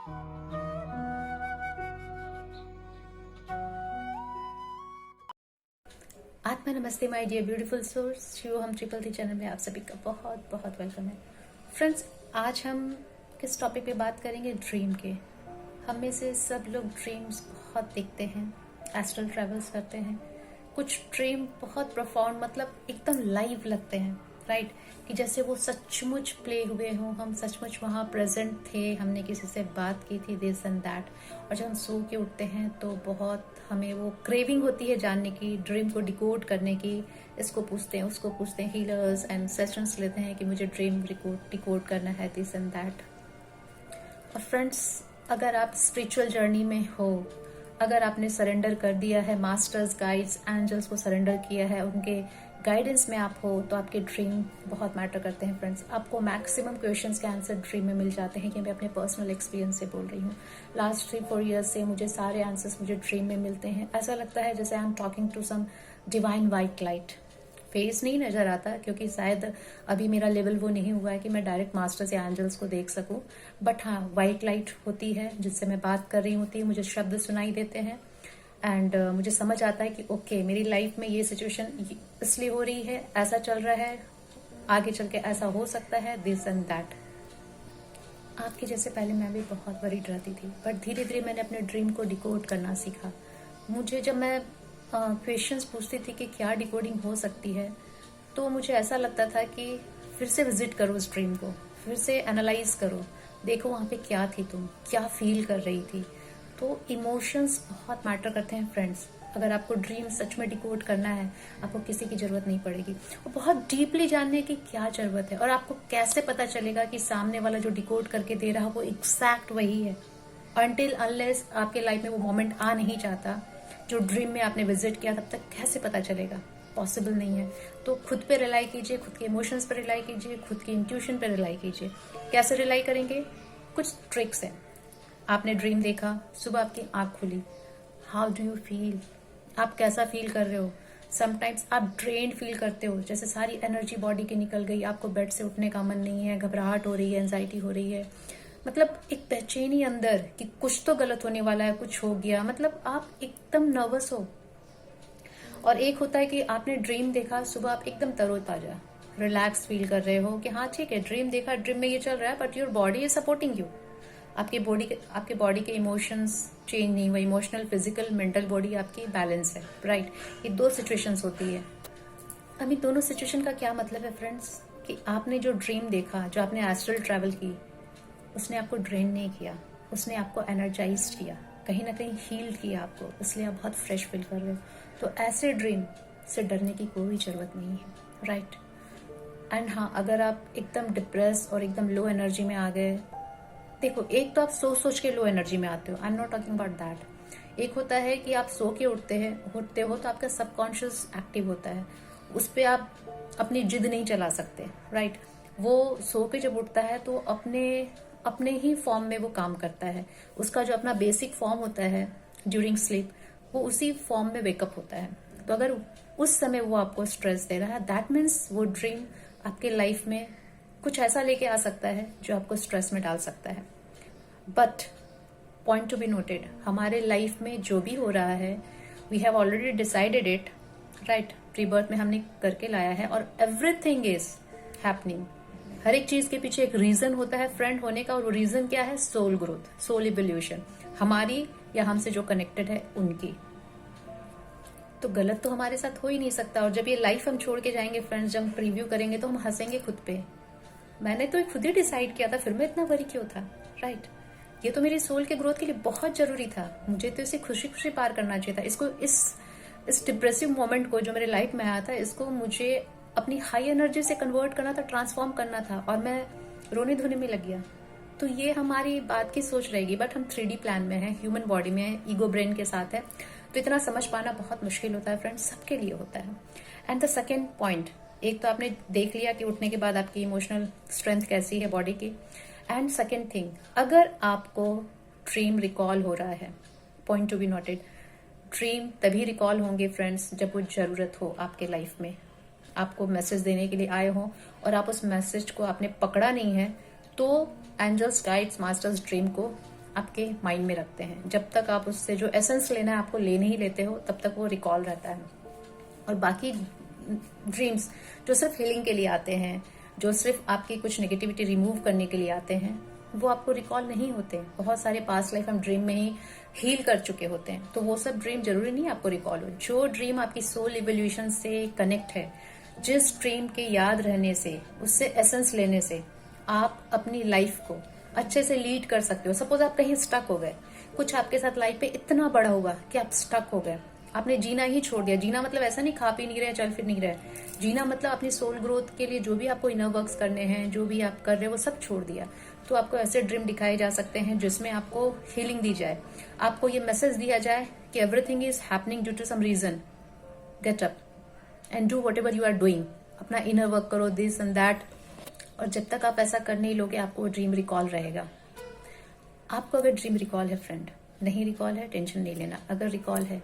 आत्मा नमस्ते my dear beautiful souls, Shiv हम ट्रिपल थी चैनल में आप सभी का बहुत बहुत वेलकम है। फ्रेंड्स, आज हम किस टॉपिक पे बात करेंगे? ड्रीम के। हम में से सब लोग ड्रीम्स बहुत देखते हैं, एस्ट्रल ट्रेवल्स करते हैं। कुछ ड्रीम बहुत प्रोफाउंड, मतलब एकदम लाइव लगते हैं, राइट? कि जैसे वो सचमुच प्ले हुए हों, हम सचमुच वहाँ प्रेजेंट थे, हमने किसी से बात की थी, दिस एंड दैट। और जब हम सो के उठते हैं तो बहुत हमें वो क्रेविंग होती है जानने की, ड्रीम को डिकोड करने की। इसको पूछते हैं, उसको पूछते हैं, हीलर्स एंड सेशंस लेते हैं कि मुझे ड्रीम डिकोड करना है, दिस एंड दैट। और फ्रेंड्स, अगर आप स्पिरिचुअल जर्नी में हो, अगर आपने सरेंडर कर दिया है, मास्टर्स, गाइड्स, एंजल्स को सरेंडर किया है, उनके गाइडेंस में आप हो, तो आपके ड्रीम बहुत मैटर करते हैं फ्रेंड्स। आपको मैक्सिमम क्वेश्चंस के आंसर ड्रीम में मिल जाते हैं, कि मैं अपने पर्सनल एक्सपीरियंस से बोल रही हूँ। लास्ट 3-4 ईयर्स से मुझे सारे आंसर्स मुझे ड्रीम में मिलते हैं। ऐसा लगता है जैसे I am talking to some divine white light. Face नहीं नजर आता, क्योंकि शायद अभी मेरा लेवल वो नहीं हुआ है कि मैं डायरेक्ट मास्टर्स या एंजल्स को देख सकूं। बट हाँ, वाइट लाइट होती है जिससे मैं बात कर रही होती है, मुझे शब्द सुनाई देते हैं एंड मुझे समझ आता है कि ओके, मेरी लाइफ में ये सिचुएशन इसलिए हो रही है, ऐसा चल रहा है, आगे चल के ऐसा हो सकता है, दिस एंड दैट। आपके जैसे पहले मैं भी बहुत वरीड रहती थी, बट धीरे धीरे मैंने अपने ड्रीम को डिकोड करना सीखा। मुझे जब मैं क्वेश्चंस पूछती थी कि क्या डिकोडिंग हो सकती है, तो मुझे ऐसा लगता था कि फिर से विजिट करो उस ड्रीम को, फिर से एनालाइज करो, देखो वहाँ पे क्या थी, तुम क्या फील कर रही थी। तो इमोशंस बहुत मैटर करते हैं फ्रेंड्स। अगर आपको ड्रीम सच में डिकोड करना है, आपको किसी की जरूरत नहीं पड़ेगी, और बहुत डीपली जानने की क्या जरूरत है। और आपको कैसे पता चलेगा कि सामने वाला जो डिकोड करके दे रहा वो एग्जैक्ट वही है? अनटिल अनलेस आपके लाइफ में वो मोमेंट आ नहीं जाता जो ड्रीम में आपने विजिट किया, तब तक कैसे पता चलेगा? पॉसिबल नहीं है। तो खुद पे रिलाई कीजिए, खुद के इमोशंस पे रिलाई कीजिए, खुद की इंट्यूशन पे रिलाई कीजिए। कैसे रिलाई करेंगे? कुछ ट्रिक्स हैं। आपने ड्रीम देखा, सुबह आपकी आंख खुली, हाउ डू यू फील? आप कैसा फील कर रहे हो? समटाइम्स आप ड्रेन्ड फील करते हो, जैसे सारी एनर्जी बॉडी की निकल गई, आपको बेड से उठने का मन नहीं है, घबराहट हो रही है, एंजाइटी हो रही है, मतलब एक बेचैनी अंदर कि कुछ तो गलत होने वाला है, कुछ हो गया, मतलब आप एकदम नर्वस हो। और एक होता है कि आपने ड्रीम देखा, सुबह आप एकदम तरोताजा, रिलैक्स फील कर रहे हो कि हाँ ठीक है, ड्रीम देखा, ड्रीम में ये चल रहा है, but your body is supporting you. आपके बॉडी के इमोशंस चेंज नहीं हुए, इमोशनल, फिजिकल, मेंटल बॉडी आपकी बैलेंस है, राइट? ये दो सिचुएशंस होती है। अभी दोनों सिचुएशन का क्या मतलब है फ्रेंड्स? कि आपने जो ड्रीम देखा, जो आपने एस्ट्रल ट्रैवल की, उसने आपको ड्रेन नहीं किया, उसने आपको एनर्जाइज किया, कहीं ना कहीं हील किया आपको, इसलिए आप बहुत फ्रेश फील कर रहे हो। तो ऐसे ड्रीम से डरने की कोई जरूरत नहीं है, राइट? एंड हाँ, अगर आप एकदम डिप्रेस और एकदम लो एनर्जी में आ गए, देखो, एक तो आप सोच सोच के लो एनर्जी में आते हो, I am not talking about that. एक होता है कि आप सो के उठते हो तो आपका सबकॉन्शियस एक्टिव होता है, उस पर आप अपनी जिद नहीं चला सकते, राइट? वो सो के जब उठता है तो अपने ही फॉर्म में वो काम करता है। उसका जो अपना बेसिक फॉर्म होता है ड्यूरिंग स्लीप, वो उसी फॉर्म में वेकअप होता है। तो अगर उस समय वो आपको स्ट्रेस दे रहा है, दैट मीन्स वो ड्रीम आपके लाइफ में कुछ ऐसा लेके आ सकता है जो आपको स्ट्रेस में डाल सकता है। But point to be noted, हमारे लाइफ में जो भी हो रहा है, we have already decided it, right? Pre birth में हमने करके लाया है, और एवरीथिंग इज हैपनिंग। हर एक चीज के पीछे एक रीजन होता है फ्रेंड होने का, और वो रीजन क्या है? सोल ग्रोथ, सोल इवोल्यूशन, हमारी या हमसे जो कनेक्टेड है उनकी। तो गलत तो हमारे साथ हो ही नहीं सकता। और जब ये लाइफ हम छोड़ के जाएंगे फ्रेंड्स, जब हम प्रीव्यू करेंगे तो हम हंसेंगे खुद पे, मैंने तो खुद ही डिसाइड किया था, फिर मैं इतना वरी क्यों था, राइट? ये तो मेरी सोल के ग्रोथ के लिए बहुत जरूरी था, मुझे तो इसे खुशी खुशी पार करना चाहिए था। इसको इस डिप्रेसिव मोमेंट को जो मेरे लाइफ में आया था, इसको मुझे अपनी हाई एनर्जी से कन्वर्ट करना था, ट्रांसफॉर्म करना था, और मैं रोने धोने में लग गया। तो ये हमारी बात की सोच रहेगी, बट हम 3D प्लान में है, ह्यूमन बॉडी में है, ईगो ब्रेन के साथ है, तो इतना समझ पाना बहुत मुश्किल होता है फ्रेंड्स, सबके लिए होता है। एंड द सेकेंड पॉइंट, एक तो आपने देख लिया कि उठने के बाद आपकी इमोशनल स्ट्रेंथ कैसी है बॉडी की। एंड सेकेंड थिंग, अगर आपको ड्रीम रिकॉल हो रहा है, point to be noted, dream तभी रिकॉल होंगे फ्रेंड्स जब वो जरूरत हो आपके लाइफ में, आपको मैसेज देने के लिए आए हो और आप उस मैसेज को आपने पकड़ा नहीं है, तो एंजल्स, गाइड्स, मास्टर्स ड्रीम को आपके माइंड में रखते हैं। जब तक आप उससे जो एसेंस लेना है आपको ले नहीं लेते हो, तब तक वो रिकॉल रहता है। और बाकी ड्रीम्स जो सिर्फ हीलिंग के लिए आते हैं, जो सिर्फ आपकी कुछ नेगेटिविटी रिमूव करने के लिए आते हैं, वो आपको रिकॉल नहीं होते। बहुत सारे पास्ट लाइफ हम ड्रीम में ही हील कर चुके होते हैं, तो वो सब ड्रीम जरूरी नहीं आपको रिकॉल हो। जो ड्रीम आपकी सोल इवोल्यूशन से कनेक्ट है, जिस ड्रीम के याद रहने से, उससे एसेंस लेने से आप अपनी लाइफ को अच्छे से लीड कर सकते हो। सपोज आप कहीं स्टक हो गए, कुछ आपके साथ लाइफ पे इतना बड़ा हुआ कि आप स्टक हो गए, आपने जीना ही छोड़ दिया। जीना मतलब ऐसा नहीं खा पी नहीं रहे, चल फिर नहीं रहे। जीना मतलब अपनी सोल ग्रोथ के लिए जो भी आपको इनर वर्क्स करने हैं, जो भी आप कर रहे हो, वो सब छोड़ दिया। तो आपको ऐसे ड्रीम दिखाए जा सकते हैं जिसमें आपको हीलिंग दी जाए, आपको ये मैसेज दिया जाए कि everything is happening due to some reason, get up and do whatever you are doing, अपना इनर वर्क करो, दिस एंड दैट। और जब तक आप ऐसा कर नहीं लोगे, आपको ड्रीम रिकॉल रहेगा। आपको अगर ड्रीम रिकॉल है फ्रेंड, नहीं रिकॉल है टेंशन नहीं लेना। अगर रिकॉल है,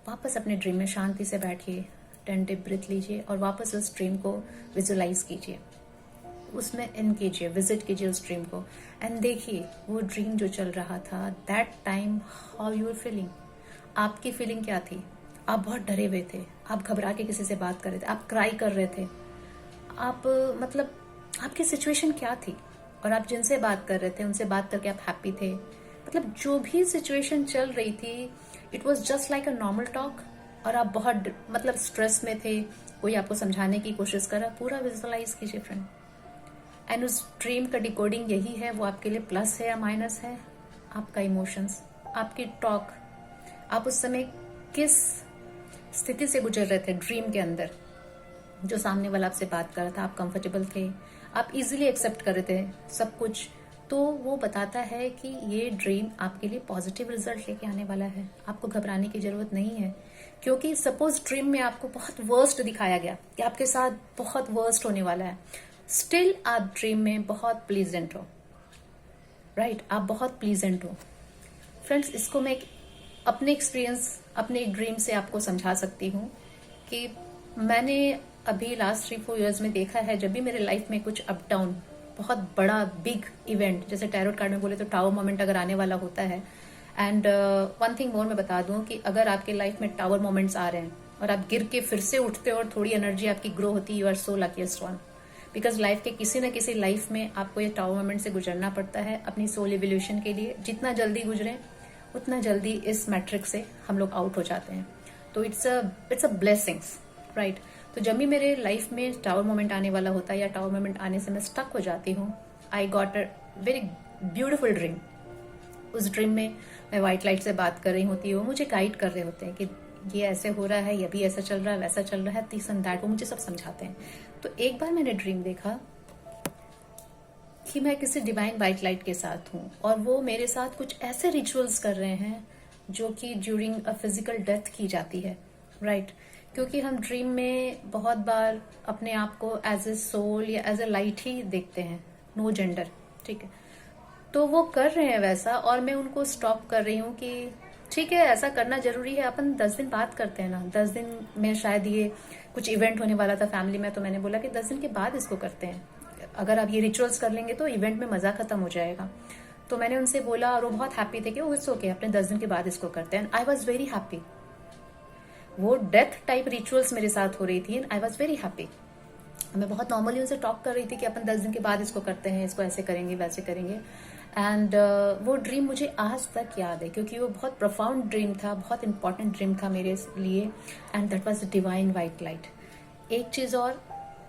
वापस अपने ड्रीम में शांति से बैठिए, 10 डीप ब्रीथ लीजिए और वापस उस ड्रीम को विजुलाइज कीजिए, उसमें इन कीजिए, विजिट कीजिए उस ड्रीम को एंड देखिए वो ड्रीम जो चल रहा था, that time how you are feeling. आपकी फीलिंग क्या थी? आप बहुत डरे हुए थे, आप घबरा के किसी से बात कर रहे थे, आप क्राई कर रहे थे, आप मतलब आपकी सिचुएशन क्या थी? और आप जिनसे बात कर रहे थे उनसे बात करके आप हैप्पी थे? मतलब जो भी सिचुएशन चल रही थी, it was just like a normal talk. और आप बहुत मतलब स्ट्रेस में थे, कोई आपको समझाने की कोशिश कर रहा, पूरा विजुअलाइज कीजिए फ्रेंड। एंड उस ड्रीम का डिकोडिंग यही है, वो आपके लिए प्लस है या माइनस है, आपका इमोशंस, आपकी टॉक, आप उस समय किस स्थिति से गुजर रहे थे ड्रीम के अंदर। जो सामने वाला आपसे बात कर रहा था, आप कंफर्टेबल थे, आप इजीली एक्सेप्ट कर रहे थे सब कुछ, तो वो बताता है कि ये ड्रीम आपके लिए पॉजिटिव रिजल्ट लेके आने वाला है। आपको घबराने की जरूरत नहीं है, क्योंकि सपोज ड्रीम में आपको बहुत वर्स्ट दिखाया गया कि आपके साथ बहुत वर्स्ट होने वाला है, स्टिल आप ड्रीम में बहुत प्लीजेंट हो, राइट? आप बहुत प्लीजेंट हो। फ्रेंड्स, इसको मैं अपने एक्सपीरियंस, अपने एक ड्रीम से आपको समझा सकती हूँ कि मैंने अभी लास्ट 3-4 ईयर्स में देखा है, जब भी मेरे लाइफ में कुछ अप डाउन, बहुत बड़ा बिग इवेंट, जैसे टैरोट कार्ड में बोले तो टावर मोमेंट अगर आने वाला होता है। एंड वन थिंग मोर मैं बता दूं कि अगर आपके लाइफ में टावर मोमेंट्स आ रहे हैं और आप गिर के फिर से उठते हो और थोड़ी एनर्जी आपकी ग्रो होती है, you are so luckiest one. Because life के किसी न किसी लाइफ में आपको ये टावर मोमेंट से गुजरना पड़ता है अपनी सोल इवोल्यूशन के लिए। जितना जल्दी गुजरे उतना जल्दी इस मैट्रिक्स से हम लोग आउट हो जाते हैं। तो इट्स अ ब्लेसिंग्स, राइट? तो जब भी मेरे लाइफ में टावर मोमेंट आने वाला होता है या टावर मोमेंट आने से मैं स्टक हो जाती हूँ, I got a very beautiful dream. उस ड्रीम में मैं व्हाइट लाइट से बात कर रही होती हूँ, मुझे गाइड कर रहे होते हैं कि ये ऐसे हो रहा है, ये भी ऐसा चल रहा है, वैसा चल रहा है, दिस एंड दैट, वो मुझे सब समझाते हैं। तो एक बार मैंने ड्रीम देखा कि मैं किसी डिवाइन व्हाइट लाइट के साथ हूँ और वो मेरे साथ कुछ ऐसे रिचुअल्स कर रहे हैं जो कि ड्यूरिंग अ फिजिकल डेथ की जाती है, राइट? क्योंकि हम ड्रीम में बहुत बार अपने आप को एज ए सोल या एज ए लाइट ही देखते हैं, नो जेंडर, ठीक है? तो वो कर रहे हैं वैसा और मैं उनको स्टॉप कर रही हूँ कि ठीक है, ऐसा करना जरूरी है, अपन 10 दिन बात करते हैं ना। 10 दिन में शायद ये कुछ इवेंट होने वाला था फैमिली में, तो मैंने बोला कि 10 दिन के बाद इसको करते हैं। अगर आप ये रिचुअल्स कर लेंगे तो इवेंट में मजा खत्म हो जाएगा। तो मैंने उनसे बोला और वो बहुत हैप्पी थे कि वो इट्स ओके, अपने 10 दिन के बाद इसको करते हैं। I was very happy. वो डेथ टाइप रिचुअल्स मेरे साथ हो रही थी and I was very happy. मैं बहुत नॉर्मली उनसे टॉक कर रही थी कि अपन 10 दिन के बाद इसको करते हैं, इसको ऐसे करेंगे, वैसे करेंगे। एंड वो ड्रीम मुझे आज तक याद है क्योंकि वो बहुत प्रोफाउंड ड्रीम था, बहुत इंपॉर्टेंट ड्रीम था मेरे लिए। And that was divine white light. एक चीज और,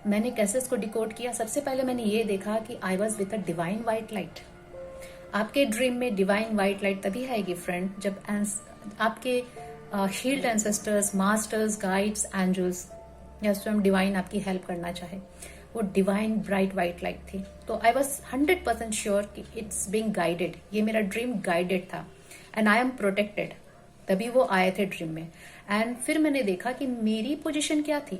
मैंने कैसे इसको डिकोड किया, सबसे पहले मैंने ये देखा कि I was with a divine white light. आपके ड्रीम में डिवाइन व्हाइट लाइट तभी आएगी फ्रेंड जब आपके healed ancestors, masters, guides, angels या स्वयं डिवाइन आपकी हेल्प करना चाहे। वो डिवाइन ब्राइट व्हाइट लाइट थी। तो आई वॉज 100% श्योर कि इट्स बीइंग गाइडेड, ये मेरा ड्रीम गाइडेड था एंड आई एम प्रोटेक्टेड। तभी वो आए थे ड्रीम में। एंड फिर मैंने देखा कि मेरी पोजीशन क्या थी,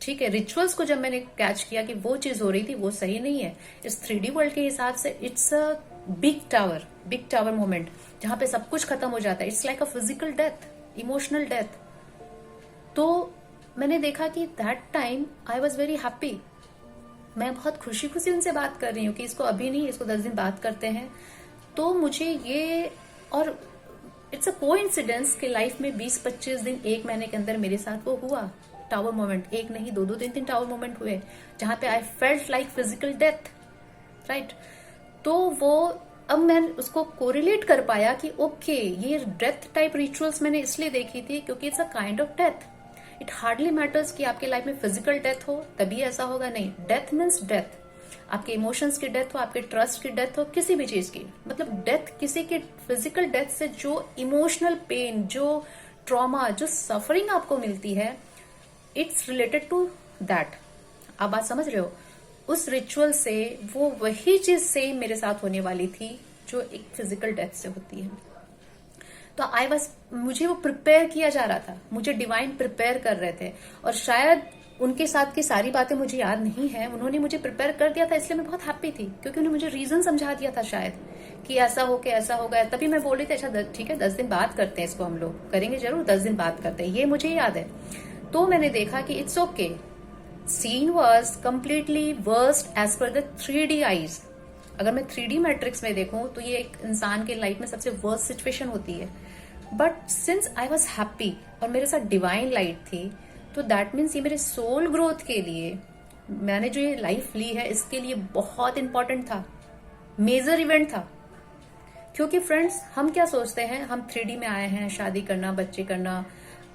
ठीक है? रिचुअल्स को जब मैंने कैच किया कि वो चीज हो रही थी वो सही नहीं है। इस 3D वर्ल्ड के हिसाब से it's a big tower moment जहां पे सब कुछ खत्म हो जाता है। It's like a physical death, emotional death. तो मैंने देखा कि that time I was very happy. मैं बहुत खुशी खुशी उनसे बात कर रही हूँ कि इसको अभी नहीं, इसको 10 दिन बात करते हैं। तो मुझे ये, और इट्स अ कोइंसिडेंस कि लाइफ में 20-25 दिन, 1 महीने के अंदर मेरे साथ वो हुआ टावर मोमेंट। एक नहीं, 2-2, 3-3 टावर मोमेंट हुए जहां पे I felt like physical death, right. तो वो, अब मैं उसको कोरिलेट कर पाया कि ओके, ये डेथ टाइप रिचुअल्स मैंने इसलिए देखी थी क्योंकि it's a kind of death. It hardly matters कि आपके लाइफ में फिजिकल डेथ हो तभी ऐसा होगा, नहीं। डेथ मीन्स डेथ, आपके इमोशंस की डेथ हो, आपके ट्रस्ट की डेथ हो, किसी भी चीज की, मतलब डेथ किसी की फिजिकल डेथ से जो इमोशनल पेन, जो ट्रॉमा, जो सफरिंग आपको मिलती है, इट्स रिलेटेड टू दैट। आप बात समझ रहे हो? उस रिचुअल से वो वही चीज सेम मेरे साथ होने वाली थी जो एक फिजिकल डेथ से होती है। तो आई वाज, मुझे वो प्रिपेयर किया जा रहा था, मुझे डिवाइन प्रिपेयर कर रहे थे, और शायद उनके साथ की सारी बातें मुझे याद नहीं है, उन्होंने मुझे प्रिपेयर कर दिया था, इसलिए मैं बहुत हैप्पी थी क्योंकि उन्होंने मुझे रीजन समझा दिया था शायद कि ऐसा हो के ऐसा होगा। तभी मैं बोल रही थी अच्छा ठीक है 10 दिन बाद करते हैं इसको, हम लोग करेंगे जरूर, 10 दिन बाद करते हैं, ये मुझे याद है। तो मैंने देखा कि it's okay, scene was completely worst as per the 3D eyes. अगर मैं 3D मैट्रिक्स में देखूं तो ये एक इंसान के लाइफ में सबसे वर्स्ट सिचुएशन होती है। But since I was happy और मेरे साथ डिवाइन लाइट थी, तो दैट मीन्स ये मेरे सोल ग्रोथ के लिए, मैंने जो ये लाइफ ली है इसके लिए बहुत इंपॉर्टेंट था, मेजर इवेंट था। क्योंकि फ्रेंड्स, हम क्या सोचते हैं, हम 3D में आए हैं, शादी करना, बच्चे करना,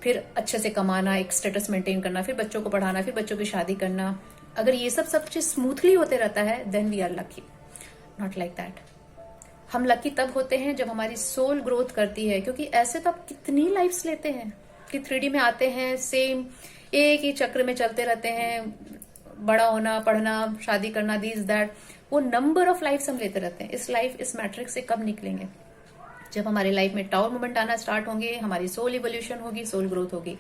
फिर अच्छे से कमाना, एक स्टेटस मेंटेन करना, फिर बच्चों को पढ़ाना, फिर बच्चों की शादी करना। अगर ये सब चीज स्मूथली होते रहता है then we are lucky. Not like that. हम लकी तब होते हैं जब हमारी सोल ग्रोथ करती है, क्योंकि ऐसे तो आप कितनी लाइफ्स लेते हैं कि 3D में आते हैं, सेम एक ही चक्र में चलते रहते हैं, बड़ा होना, पढ़ना, शादी करना, दिस दैट, वो नंबर ऑफ लाइफ्स हम लेते रहते हैं। इस मैट्रिक्स से कब निकलेंगे? जब हमारे लाइफ में टावर मोमेंट आना स्टार्ट होंगे, हमारी सोल इवोल्यूशन होगी, सोल ग्रोथ होगी।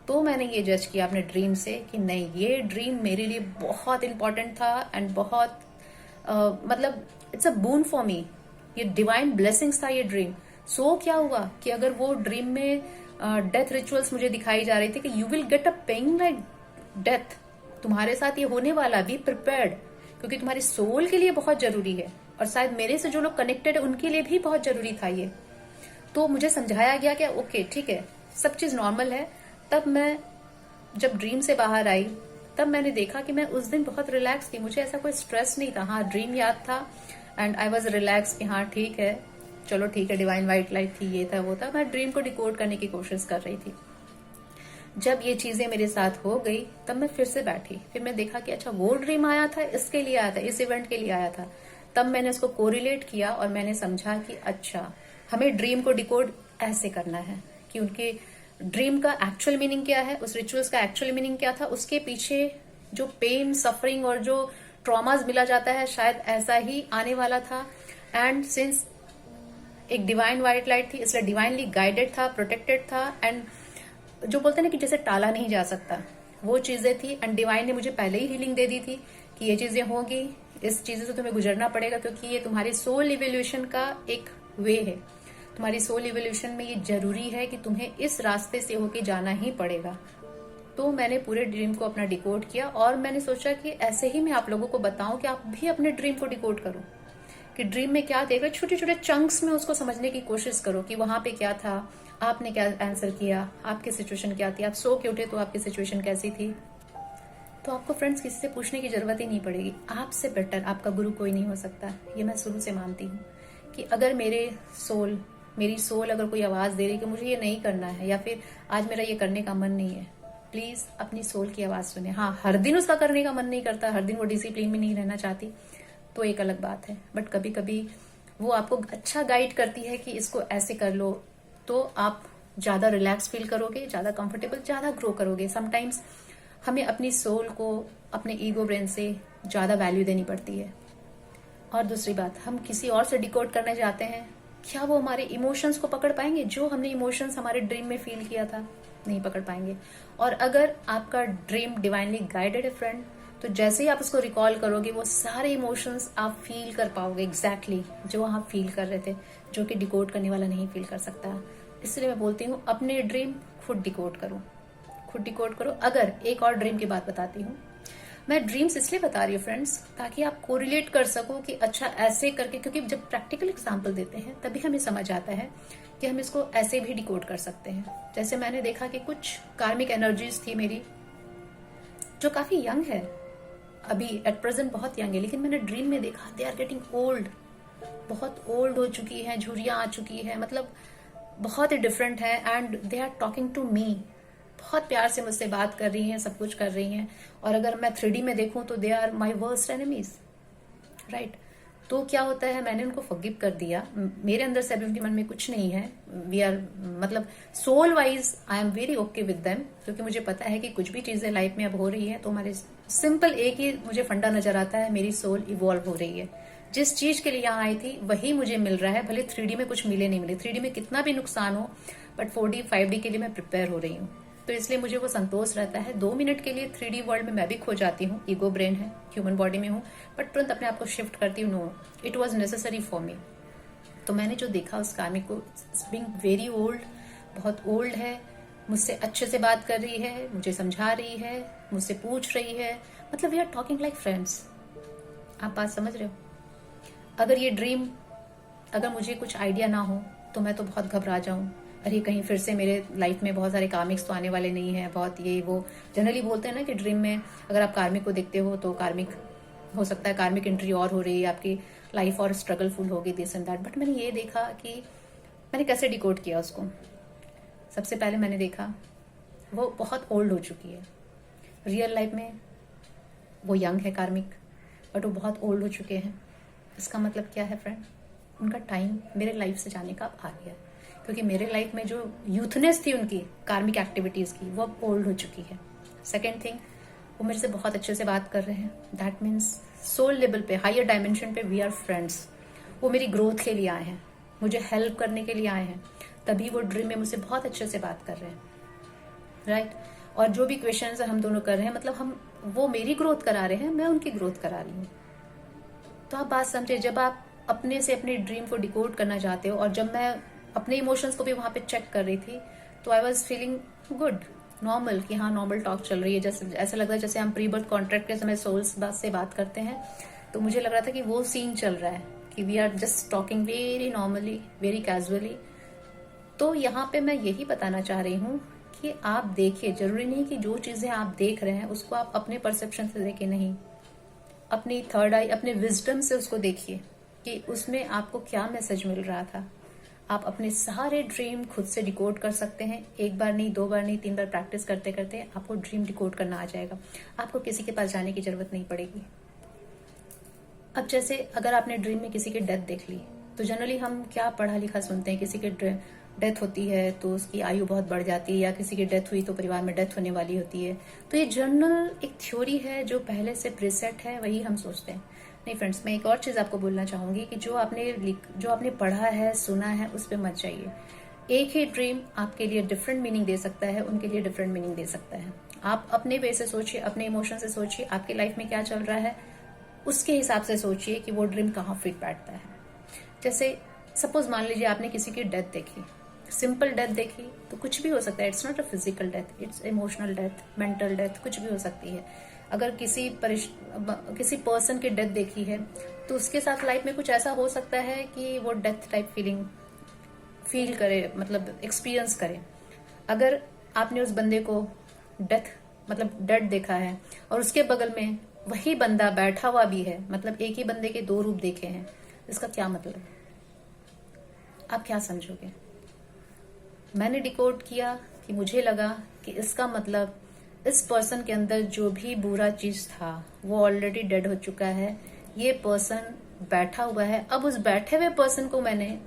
तो मैंने ये जज किया अपने ड्रीम से कि नहीं, ये ड्रीम मेरे लिए बहुत इंपॉर्टेंट था एंड बहुत मतलब it's a boon for me, ये डिवाइन ब्लेसिंग्स था ये ड्रीम। सो क्या हुआ कि अगर वो ड्रीम में डेथ रिचुअल्स मुझे दिखाई जा रही थी कि you will get a pain like death, तुम्हारे साथ ये होने वाला, बी प्रिपेयर्ड, क्योंकि तुम्हारी सोल के लिए बहुत जरूरी है, और शायद मेरे से जो लोग कनेक्टेड है उनके लिए भी बहुत जरूरी था ये। तो मुझे समझाया गया कि ओके ठीक है, सब चीज नॉर्मल है। तब मैं जब ड्रीम से बाहर आई, तब मैंने देखा कि मैं उस दिन बहुत रिलैक्स थी, मुझे ऐसा कोई स्ट्रेस नहीं था। हाँ, ड्रीम याद था एंड आई वॉज रिलैक्स कि हाँ ठीक है, चलो ठीक है, डिवाइन वाइट लाइट थी, ये था वो था। मैं ड्रीम को डिकोड करने की कोशिश कर रही थी। जब ये चीजें मेरे साथ हो गई तब मैं फिर से बैठी, फिर मैं देखा कि अच्छा वो ड्रीम आया था, इसके लिए आया था, इस इवेंट के लिए आया था। तब मैंने उसको कोरिलेट किया और मैंने समझा कि अच्छा हमें ड्रीम को डिकोड ऐसे करना है कि उनके ड्रीम का एक्चुअल मीनिंग क्या है, उस रिचुअल्स का एक्चुअल मीनिंग क्या था, उसके पीछे जो पेन, सफरिंग और जो ट्रॉमाज मिला जाता है शायद ऐसा ही आने वाला था। एंड सिंस एक डिवाइन वाइट लाइट थी, इसलिए डिवाइनली गाइडेड था, प्रोटेक्टेड था, एंड जो बोलते हैं ना कि जैसे टाला नहीं जा सकता, वो चीजें थी। एंड डिवाइन ने मुझे पहले ही हीलिंग दे दी थी कि ये चीजें होगी, इस चीजों से तुम्हें गुजरना पड़ेगा, क्योंकि ये तुम्हारी सोल इवोल्यूशन का एक वे है। तुम्हारी सोल इवोल्यूशन में ये जरूरी है कि तुम्हें इस रास्ते से होके जाना ही पड़ेगा। तो मैंने पूरे ड्रीम को अपना डिकोड किया और मैंने सोचा कि ऐसे ही मैं आप लोगों को बताऊं कि आप भी अपने ड्रीम को डिकोड करो, कि ड्रीम में क्या देख रहे, छोटे छोटे चंक्स में उसको समझने की कोशिश करो कि वहां पे क्या था, आपने क्या आंसर किया, आपकी सिचुएशन क्या थी, आप सो के उठे तो आपकी सिचुएशन कैसी थी। तो आपको फ्रेंड्स किसी से पूछने की जरूरत ही नहीं पड़ेगी, आपसे बेटर आपका गुरु कोई नहीं हो सकता। ये मैं शुरू से मानती हूँ कि अगर मेरी सोल अगर कोई आवाज दे रही कि मुझे ये नहीं करना है या फिर आज मेरा ये करने का मन नहीं है, प्लीज अपनी सोल की आवाज सुने। हाँ, हर दिन उसका करने का मन नहीं करता, हर दिन वो डिसिप्लिन में नहीं रहना चाहती, तो एक अलग बात है। बट कभी कभी वो आपको अच्छा गाइड करती है कि इसको ऐसे कर लो, तो आप ज्यादा रिलैक्स फील करोगे, ज्यादा कंफर्टेबल, ज्यादा ग्रो करोगे। समटाइम्स हमें अपनी सोल को अपने ईगो ब्रेन से ज्यादा वैल्यू देनी पड़ती है। और दूसरी बात, हम किसी और से डिकोड करने जाते हैं, क्या वो हमारे इमोशंस को पकड़ पाएंगे? जो हमने इमोशंस हमारे ड्रीम में फील किया था, नहीं पकड़ पाएंगे। और अगर आपका ड्रीम डिवाइनली गाइडेड है फ्रेंड, तो जैसे ही आप उसको रिकॉल करोगे वो सारे इमोशंस आप फील कर पाओगे एग्जैक्टली जो आप फील कर रहे थे, जो कि डिकोड करने वाला नहीं फील कर सकता। इसलिए मैं बोलती हूँ अपने ड्रीम खुद डिकोड करो, खुद डिकोड करो। अगर एक और ड्रीम की बात बताती हूँ, मैं ड्रीम्स इसलिए बता रही हूँ फ्रेंड्स, ताकि आप कोरिलेट कर सको कि अच्छा ऐसे करके, क्योंकि जब प्रैक्टिकल एग्जाम्पल देते हैं तभी हमें समझ आता है कि हम इसको ऐसे भी डिकोड कर सकते हैं। जैसे मैंने देखा कि कुछ कार्मिक एनर्जीज थी मेरी जो काफी यंग है, अभी एट प्रेजेंट बहुत यंग है, लेकिन मैंने ड्रीम में देखा दे आर गेटिंग ओल्ड, बहुत ओल्ड हो चुकी है, झुर्रियां आ चुकी है, मतलब बहुत ही डिफरेंट है। And they are talking to me, बहुत प्यार से मुझसे बात कर रही हैं, सब कुछ कर रही हैं। और अगर मैं 3D में देखूं तो they are my worst enemies, right. तो क्या होता है, मैंने उनको फॉरगिव कर दिया, मेरे अंदर से अभी उनके मन में कुछ नहीं है। वी आर मतलब soul wise I am very okay with them, क्योंकि मुझे पता है कि कुछ भी चीजें लाइफ में अब हो रही है तो हमारे सिंपल एक ही मुझे फंडा नजर आता है, मेरी सोल इवॉल्व हो रही है। जिस चीज के लिए यहाँ आई थी वही मुझे मिल रहा है, भले 3D में कुछ मिले नहीं मिले, 3D में कितना भी नुकसान हो, बट 4D 5D के लिए मैं प्रिपेयर हो रही हूँ। तो इसलिए मुझे वो संतोष रहता है। 2 मिनट के लिए 3D वर्ल्ड में मैं भी खो जाती हूँ, ईगो ब्रेन है, ह्यूमन बॉडी में हूँ, बट तुरंत अपने आप को शिफ्ट करती हूँ। No, it was necessary for me. तो मैंने जो देखा उस कार्मिक को, बीइंग वेरी ओल्ड, बहुत ओल्ड है, मुझसे अच्छे से बात कर रही है, मुझे समझा रही है, मुझसे पूछ रही है, मतलब we are talking like friends. आप बात समझ रहे हो? अगर ये ड्रीम, अगर मुझे कुछ आइडिया ना हो तो मैं तो बहुत घबरा जाऊं, अरे कहीं फिर से मेरे लाइफ में बहुत सारे कार्मिक्स तो आने वाले नहीं है, बहुत ये वो जनरली बोलते हैं ना कि ड्रीम में अगर आप कार्मिक को देखते हो तो कार्मिक हो सकता है, कार्मिक एंट्री और हो रही है, आपकी लाइफ और स्ट्रगलफुल होगी, दिस एंड दैट। बट मैंने ये देखा कि मैंने कैसे डिकोड किया उसको। सबसे पहले मैंने देखा वो बहुत ओल्ड हो चुकी है, रियल लाइफ में वो यंग है कार्मिक, बट वो बहुत ओल्ड हो चुके हैं। इसका मतलब क्या है फ्रेंड, उनका टाइम मेरे लाइफ से जाने का आ गया, क्योंकि मेरे लाइफ में जो यूथनेस थी उनकी कार्मिक एक्टिविटीज की, वो अब ओल्ड हो चुकी है। सेकेंड थिंग, वो मेरे से बहुत अच्छे से बात कर रहे हैं, दैट मीन्स सोल लेवल पे, हायर डायमेंशन पे वी आर फ्रेंड्स। वो मेरी ग्रोथ के लिए आए हैं, मुझे हेल्प करने के लिए आए हैं, तभी वो ड्रीम में मुझसे बहुत अच्छे से बात कर रहे हैं, राइट। और जो भी क्वेश्चंस हम दोनों कर रहे हैं, मतलब हम, वो मेरी ग्रोथ करा रहे हैं, मैं उनकी ग्रोथ करा रही हूँ। तो आप बात समझे, जब आप अपने से अपने ड्रीम को डिकोड करना चाहते हो, और जब मैं अपने इमोशंस को भी वहां पे चेक कर रही थी तो I was feeling good, normal, कि हाँ नॉर्मल टॉक चल रही है। जैसे ऐसा लग रहा है जैसे हम प्री बर्थ कॉन्ट्रैक्ट के समय सोल्स से बात करते हैं, तो मुझे लग रहा था कि वो सीन चल रहा है कि we are just talking very normally, very casually. तो यहाँ पे मैं यही बताना चाह रही हूँ कि आप देखिए, जरूरी नहीं कि जो चीजें आप देख रहे हैं उसको आप अपने परसेप्शन से देखें, नहीं, अपनी थर्ड आई, अपने विजडम से उसको देखिए कि उसमें आपको क्या मैसेज मिल रहा था। आप अपने सारे ड्रीम खुद से डिकोड कर सकते हैं, एक बार नहीं, 2 बार नहीं, 3 बार प्रैक्टिस करते करते आपको ड्रीम डिकोड करना आ जाएगा, आपको किसी के पास जाने की जरूरत नहीं पड़ेगी। अब जैसे अगर आपने ड्रीम में किसी की डेथ देख ली, तो जनरली हम क्या पढ़ा लिखा सुनते हैं, किसी की डेथ होती है तो उसकी आयु बहुत बढ़ जाती है, या किसी की डेथ हुई तो परिवार में डेथ होने वाली होती है। तो ये जनरल एक थ्योरी है जो पहले से प्रीसेट है, वही हम सोचते हैं। नहीं फ्रेंड्स, मैं एक और चीज आपको बोलना चाहूंगी कि जो आपने पढ़ा है, सुना है, उस पर मत जाइए। एक ही ड्रीम आपके लिए डिफरेंट मीनिंग दे सकता है, उनके लिए डिफरेंट मीनिंग दे सकता है। आप अपने वे से सोचिए, अपने इमोशन से सोचिए, आपकी लाइफ में क्या चल रहा है उसके हिसाब से सोचिए कि वो ड्रीम कहाँ फिट बैठता है। जैसे सपोज मान लीजिए आपने किसी की डेथ देखी, सिंपल डेथ देखी, तो कुछ भी हो सकता है, it's not a physical death, it's emotional death, mental death, कुछ भी हो सकती है। अगर किसी पर्सन की डेथ देखी है तो उसके साथ लाइफ में कुछ ऐसा हो सकता है कि वो डेथ टाइप फीलिंग फील करे, मतलब एक्सपीरियंस करे। अगर आपने उस बंदे को डेथ मतलब डेड देखा है और उसके बगल में वही बंदा बैठा हुआ भी है, मतलब एक ही बंदे के 2 रूप देखे हैं, इसका क्या मतलब है? आप क्या समझोगे? मैंने डिकोड किया कि मुझे लगा कि इसका मतलब इस पर्सन के अंदर जो भी बुरा चीज था वो ऑलरेडी डेड हो चुका है, ये पर्सन बैठा हुआ है। अब उस बैठे हुए पर्सन को मैंने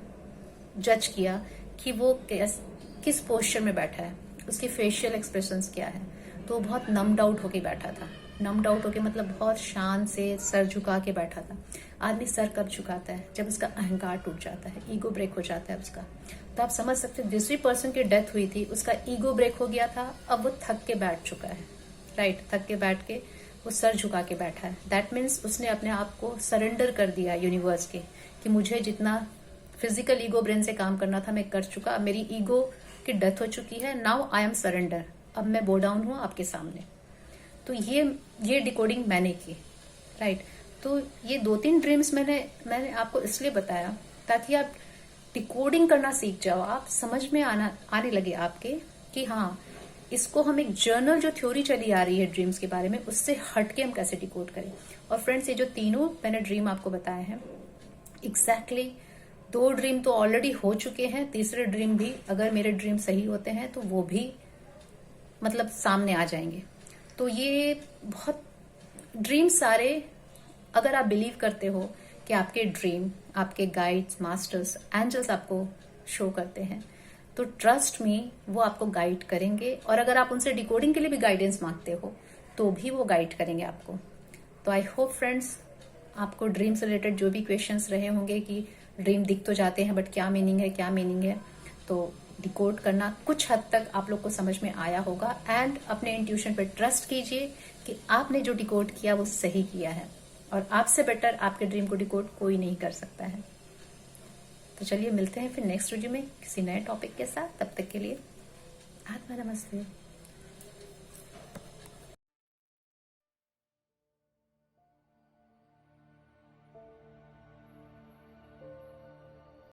जज किया कि वो किस पोस्चर में बैठा है, उसकी फेशियल एक्सप्रेशंस क्या है। तो वो बहुत नम्ड आउट होके बैठा था। नम्ड आउट होके मतलब बहुत शांत से सर झुका के बैठा था। आदमी सर कब झुकाता है? जब उसका अहंकार टूट जाता है, ईगो ब्रेक हो जाता है उसका। तो आप समझ सकते हैं, जिस भी पर्सन की डेथ हुई थी उसका ईगो ब्रेक हो गया था, अब वो थक के बैठ चुका है, राइट। थक के बैठ के वो सर झुका के बैठा है। दैट मीन्स उसने अपने आप को सरेंडर कर दिया यूनिवर्स के कि मुझे जितना फिजिकल ईगो ब्रेन से काम करना था मैं कर चुका, अब मेरी ईगो की डेथ हो चुकी है, नाउ आई एम सरेंडर, अब मैं बो डाउन हूं आपके सामने। तो ये डिकोडिंग मैंने की, राइट। तो ये 2-3 ड्रीम्स मैंने आपको इसलिए बताया ताकि आप डिकोडिंग करना सीख जाओ, आप समझ में आने लगे आपके कि हाँ, इसको हम एक जर्नल जो थ्योरी चली आ रही है ड्रीम्स के बारे में, उससे हटके हम कैसे डिकोड करें। और फ्रेंड्स, ये जो तीनों मैंने ड्रीम आपको बताए हैं, एग्जैक्टली 2 ड्रीम तो ऑलरेडी हो चुके हैं, तीसरे ड्रीम भी अगर मेरे ड्रीम सही होते हैं तो वो भी मतलब सामने आ जाएंगे। तो ये बहुत ड्रीम सारे, अगर आप बिलीव करते हो कि आपके ड्रीम, आपके गाइड्स, मास्टर्स, एंजल्स आपको शो करते हैं, तो ट्रस्ट में वो आपको गाइड करेंगे। और अगर आप उनसे डिकोडिंग के लिए भी गाइडेंस मांगते हो तो भी वो गाइड करेंगे आपको। तो आई होप फ्रेंड्स, आपको ड्रीम से रिलेटेड जो भी क्वेश्चंस रहे होंगे कि ड्रीम दिख तो जाते हैं बट क्या मीनिंग है, क्या मीनिंग है, तो डिकोड करना कुछ हद तक आप लोग को समझ में आया होगा। एंड अपने इंट्यूशन पर ट्रस्ट कीजिए कि आपने जो डिकोड किया वो सही किया है, और आपसे बेटर आपके ड्रीम को डिकोड कोई नहीं कर सकता है। तो चलिए मिलते हैं फिर नेक्स्ट वीडियो में किसी नए टॉपिक के साथ। तब तक के लिए आत्मा नमस्ते।